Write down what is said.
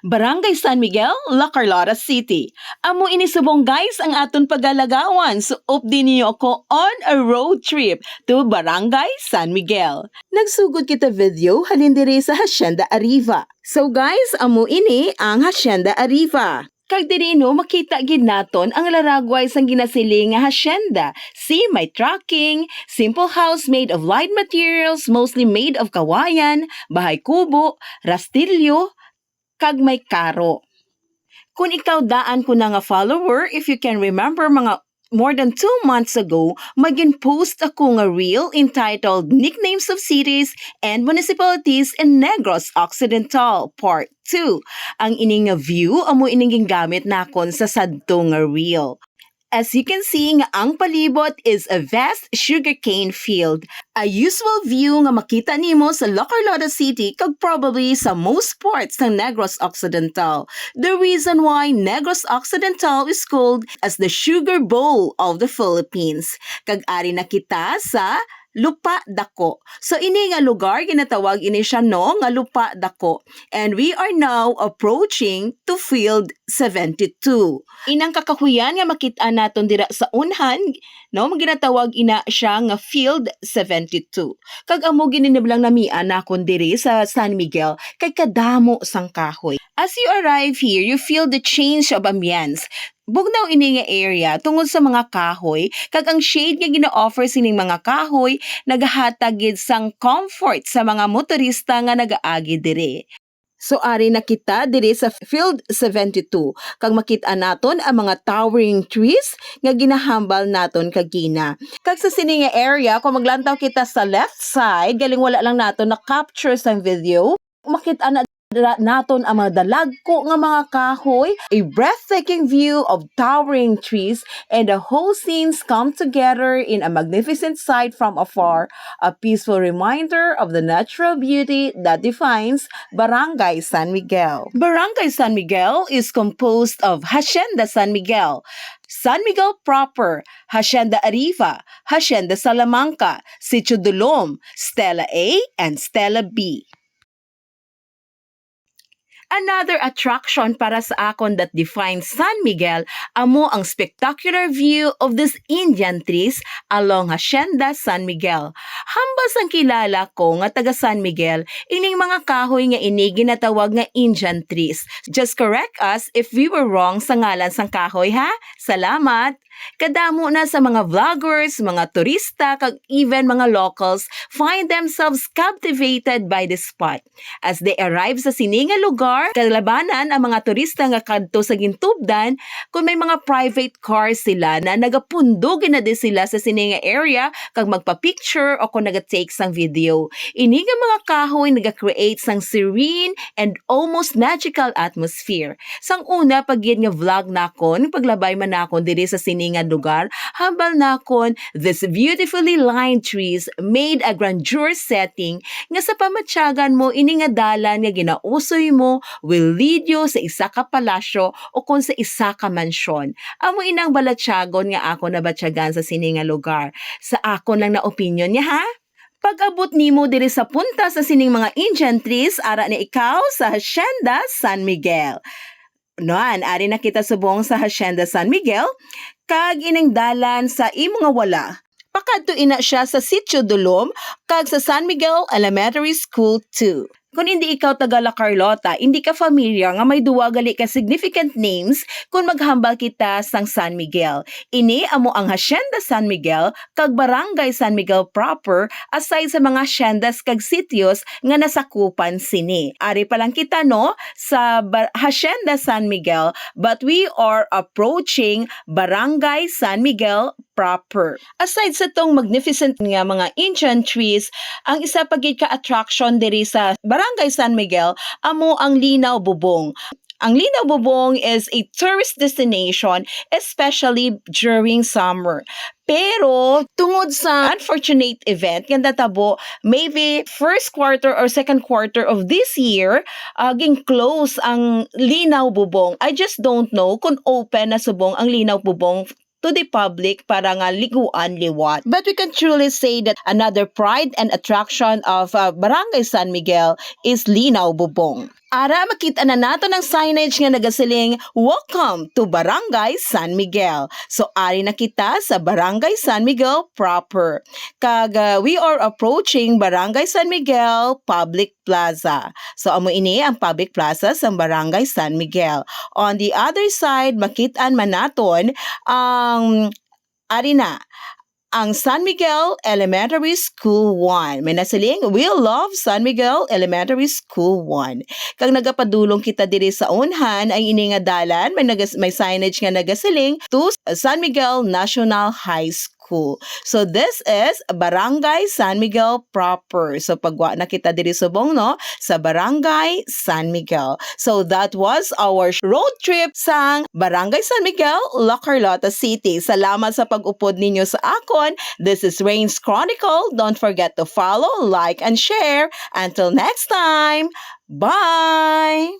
Barangay San Miguel, La Carlota City. Amo inisubong guys ang aton pagalagawan. So updi niyo ako on a road trip to Barangay San Miguel. Nagsugod kita video halin diri sa Hacienda Arriba. So guys, amo ini ang Hacienda Arriba. Kag diri no makita gid naton ang laragway sang ginasiling nga hacienda. See, may tracking, simple house made of light materials, mostly made of kawayan, bahay kubo, rastilyo, kag may karo. Kung ikaw daan ko na nga follower, if you can remember mga more than 2 months ago, magin-post ako nga reel entitled Nicknames of Cities and Municipalities in Negros Occidental, Part 2. Ang ining nga view, amo ining gamit nakon sa sadto nga reel. As you can see, nga ang palibot is a vast sugarcane field. A usual view nga makita nimo sa La Carlota City kag probably sa most parts ng Negros Occidental. The reason why Negros Occidental is called as the Sugar Bowl of the Philippines. Kag ari na kita sa Lupa Dako. So ini nga lugar ginatawag ini siya no nga Lupa Dako. And we are now approaching to Field 72. Inang kakahuyan nga makita naton dira sa unhan, no, ginatawag ina siya nga Field 72. Kag amo gininiblang namian nakon diri sa San Miguel kay kadamo sang kahoy. As you arrive here, you feel the change of ambience. Bugnaw ini nga area tungod sa mga kahoy, kag ang shade nga gina-offer sining mga kahoy nagahatag gid sang comfort sa mga motorista nga nagaagi diri. So ari na kita diri sa Field 72 kag makita naton ang mga towering trees nga ginahambal naton kagina. Kag sa sini nga area kung maglantaw kita sa left side, galing wala lang naton na capture sa video, makita na naton ang mga dalagko nga mga kahoy, a breathtaking view of towering trees, and the whole scenes come together in a magnificent sight from afar, a peaceful reminder of the natural beauty that defines Barangay San Miguel. Barangay San Miguel is composed of Hacienda San Miguel, San Miguel proper, Hacienda Arriba, Hacienda Salamanca, Sitio Dulom, Stella A, and Stella B. Another attraction para sa akon that defines San Miguel amo ang spectacular view of these Indian trees along Hacienda San Miguel. Hambas ang kilala ko nga taga San Miguel, ining mga kahoy nga ini ginatawag nga Indian trees. Just correct us if we were wrong sa ngalan sang kahoy ha. Salamat! Kadamo na sa mga vloggers, mga turista, kag even mga locals find themselves captivated by this spot. As they arrive sa sininga lugar, kalabanan ang mga turista nga kadto sa gintubdan kung may mga private cars sila na nagapundog na di sila sa sininga area kag magpa-picture o kung naga-take sang video. Ini nga mga kahoy naga-create sang serene and almost magical atmosphere. Sang una pag nga vlog nakon, paglabay man nakon diri sa sininga lugar, hambal nakon this beautifully lined trees made a grandeur setting nga sa pamatyagan mo ini nga dalan nga ginausoy mo will lead you sa isa ka palasyo o kung sa isa ka mansyon. Amo inang balatyagon nga ako nabatyagan sa sininga lugar. Sa ako lang na opinion niya ha? Pag-abot nimo diri sa punta sa sining mga Indian trees, ara na ikaw sa Hacienda San Miguel. Noan, ari na kita subong sa Hacienda San Miguel, kag ining dalan sa imo nga wala. Pakadto ina siya sa Sitio Dulom, kag sa San Miguel Elementary School 2. Kung hindi ikaw taga La Carlota, hindi ka familiar nga may duwa gali ka significant names kung maghambal kita sang San Miguel. Ini amo ang Hacienda San Miguel kag Barangay San Miguel proper aside sa mga haciendas kag sitios nga nasakupan sini. Ari pa lang kita no sa Hacienda San Miguel, but we are approaching Barangay San Miguel proper. Aside sa tong magnificent nga mga ancient trees, ang isa pa gid ka attraction diri sa Barangay San Miguel amo ang Linaw Bubong. Ang Linaw Bubong is a tourist destination, especially during summer. Pero, tungod sa unfortunate event, nga natabo, maybe first quarter or second quarter of this year, ging close ang Linaw Bubong. I just don't know kung open na subong ang Linaw Bubong to the public para nga liguan liwat. But we can truly say that another pride and attraction of Barangay San Miguel is Linaw Bubong. Ara makita na nato ng signage nga nagasiling, "Welcome to Barangay San Miguel." So ari na kita sa Barangay San Miguel proper. We are approaching Barangay San Miguel Public Plaza. So amo ini ang public plaza sa Barangay San Miguel. On the other side, makitaan man naton ang ari na ang San Miguel Elementary School 1. May nasiling, "We love San Miguel Elementary School 1." Kang nagapadulong kita diri sa unhan, ay ini nga dalan, may signage nga nagasiling to San Miguel National High School. So this is Barangay San Miguel proper. So pagwa na kita diri subong no sa Barangay San Miguel. So that was our road trip sa Barangay San Miguel, La Carlota City. Salamat sa pag-upod ninyo sa akon. This is Rain's Chronicle. Don't forget to follow, like, and share. Until next time, bye!